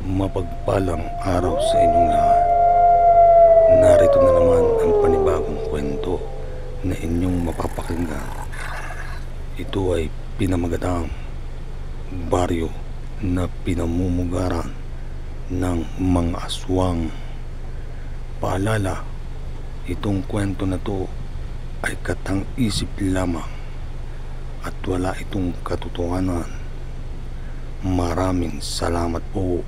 Mapagpalang araw sa inyong lahat. Narito na naman ang panibagong kwento na inyong mapapakinggan. Ito ay pinamagatang baryo na pinamumugaran ng mga aswang. Paalala, itong kwento na to ay katang-isip lamang at wala itong katotohanan. Maraming salamat po.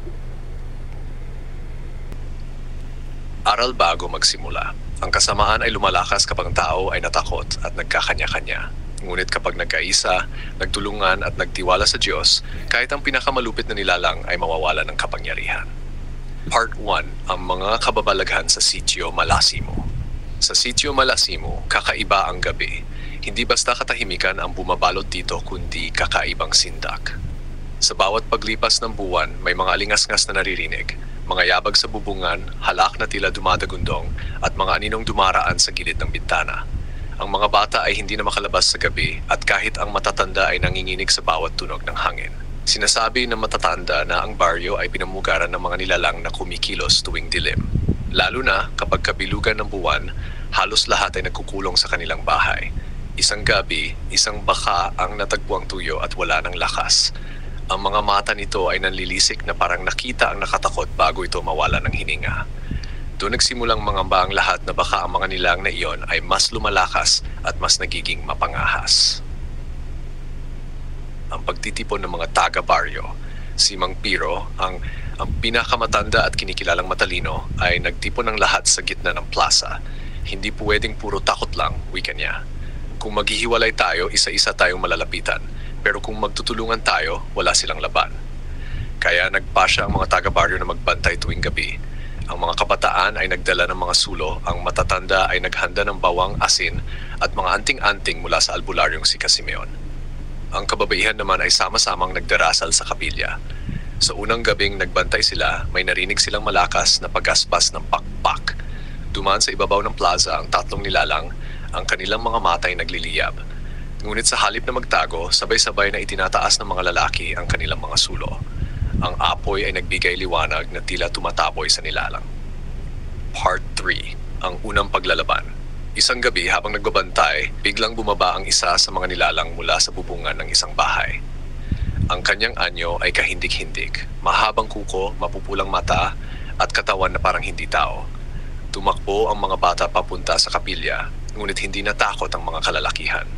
Aral bago magsimula. Ang kasamaan ay lumalakas kapag ang tao ay natakot at nagkakanya-kanya. Ngunit kapag nagkaisa, nagtulungan at nagtiwala sa Diyos, kahit ang pinakamalupit na nilalang ay mawawala ng kapangyarihan. Part 1. Ang mga kababalaghan sa Sitio Malasimo. Sa Sitio Malasimo, kakaiba ang gabi. Hindi basta katahimikan ang bumabalot dito kundi kakaibang sindak. Sa bawat paglipas ng buwan, may mga alingas-ngas na naririnig. Mga yabag sa bubungan, halak na tila dumadagundong, at mga aninong dumaraan sa gilid ng bintana. Ang mga bata ay hindi na makalabas sa gabi at kahit ang matatanda ay nanginginig sa bawat tunog ng hangin. Sinasabi ng matatanda na ang baryo ay pinamugaran ng mga nilalang na kumikilos tuwing dilim. Lalo na kapag kabilugan ng buwan, halos lahat ay nagkukulong sa kanilang bahay. Isang gabi, isang baka ang natagpuang tuyo at wala ng lakas. Ang mga mata nito ay nanlilisik na parang nakita ang nakatakot bago ito mawala ng hininga. Doon nagsimulang mangamba ang lahat na baka ang mga nilang na iyon ay mas lumalakas at mas nagiging mapangahas. Ang pagtitipon ng mga taga-baryo, si Mang Piro, ang pinakamatanda at kinikilalang matalino, ay nagtipon ng lahat sa gitna ng plaza. Hindi pwedeng puro takot lang, wika niya. Kung maghihiwalay tayo, isa-isa tayong malalapitan. Pero kung magtutulungan tayo, wala silang laban. Kaya nagpasya ang mga taga-baryo na magbantay tuwing gabi. Ang mga kabataan ay nagdala ng mga sulo, ang matatanda ay naghanda ng bawang, asin, at mga anting-anting mula sa albularyong si Casimeon. Ang kababaihan naman ay sama-samang nagdarasal sa kapilya. Sa unang gabing nagbantay sila, may narinig silang malakas na paggaspas ng pakpak. Dumaan sa ibabaw ng plaza ang tatlong nilalang, ang kanilang mga mata ay nagliliyab. Ngunit sa halip na magtago, sabay-sabay na itinataas ng mga lalaki ang kanilang mga sulo. Ang apoy ay nagbigay liwanag na tila tumataboy sa nilalang. Part 3. Ang unang paglalaban. Isang gabi habang nagbabantay, biglang bumaba ang isa sa mga nilalang mula sa bubungan ng isang bahay. Ang kanyang anyo ay kahindik-hindik, mahabang kuko, mapupulang mata, at katawan na parang hindi tao. Tumakbo ang mga bata papunta sa kapilya, ngunit hindi natakot ang mga kalalakihan.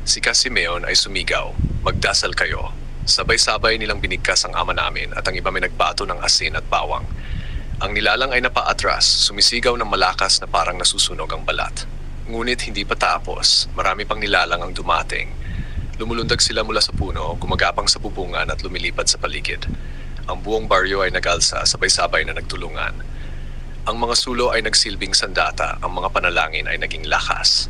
Si Casimeon ay sumigaw, "Magdasal kayo." Sabay-sabay nilang binigkas ang ama namin at ang iba may nagbato ng asin at bawang. Ang nilalang ay napaatras, sumisigaw ng malakas na parang nasusunog ang balat. Ngunit hindi pa tapos, marami pang nilalang ang dumating. Lumulundag sila mula sa puno, gumagapang sa bubungan at lumilipad sa paligid. Ang buong baryo ay nagalsa, sabay-sabay na nagtulungan. Ang mga sulo ay nagsilbing sandata, ang mga panalangin ay naging lakas.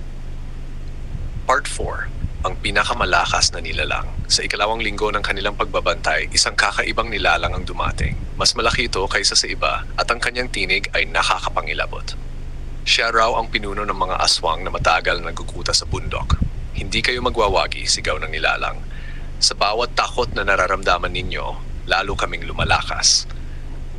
Part 4. Ang pinakamalakas na nilalang. Sa ikalawang linggo ng kanilang pagbabantay, isang kakaibang nilalang ang dumating. Mas malaki ito kaysa sa iba at ang kanyang tinig ay nakakapangilabot. Siya raw ang pinuno ng mga aswang na matagal nagkukuta sa bundok. "Hindi kayo magwawagi," sigaw ng nilalang. "Sa bawat takot na nararamdaman ninyo, lalo kaming lumalakas."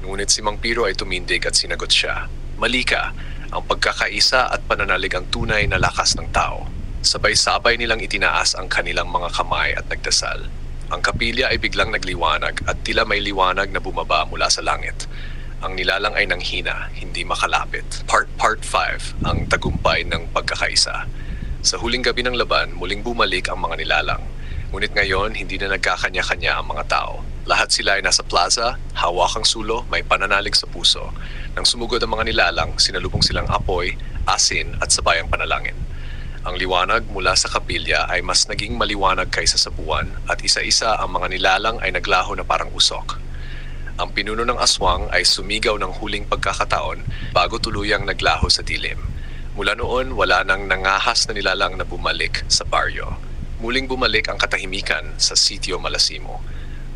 Ngunit si Mang Piro ay tumindig at sinagot siya, "Mali ka, ang pagkakaisa at pananalig ang tunay na lakas ng tao." Sabay-sabay nilang itinaas ang kanilang mga kamay at nagdasal. Ang kapilya ay biglang nagliwanag at tila may liwanag na bumaba mula sa langit. Ang nilalang ay nanghina, hindi makalapit. Part 5. Ang tagumpay ng pagkakaisa. Sa huling gabi ng laban, muling bumalik ang mga nilalang. Ngunit ngayon, hindi na nagkakanya-kanya ang mga tao. Lahat sila ay nasa plaza, hawak ang sulo, may pananalig sa puso. Nang sumugod ang mga nilalang, sinalubong silang apoy, asin at sabayang panalangin. Ang liwanag mula sa kapilya ay mas naging maliwanag kaysa sa buwan at isa-isa ang mga nilalang ay naglaho na parang usok. Ang pinuno ng aswang ay sumigaw ng huling pagkakataon bago tuluyang naglaho sa dilim. Mula noon, wala nang nangahas na nilalang na bumalik sa baryo. Muling bumalik ang katahimikan sa Sitio Malasimo.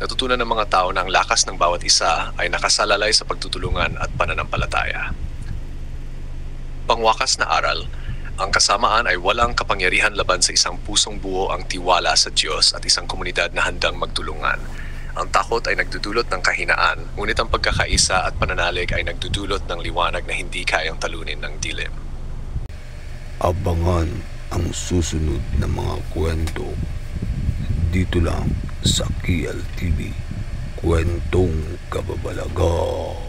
Natutunan ng mga tao na ang lakas ng bawat isa ay nakasalalay sa pagtutulungan at pananampalataya. Pangwakas na aral. Ang kasamaan ay walang kapangyarihan laban sa isang pusong buo ang tiwala sa Diyos at isang komunidad na handang magtulungan. Ang takot ay nagdudulot ng kahinaan, ngunit ang pagkakaisa at pananalig ay nagdudulot ng liwanag na hindi kayang talunin ng dilim. Abangan ang susunod na mga kwento dito lang sa KLTV, Kwentong Kababalaga.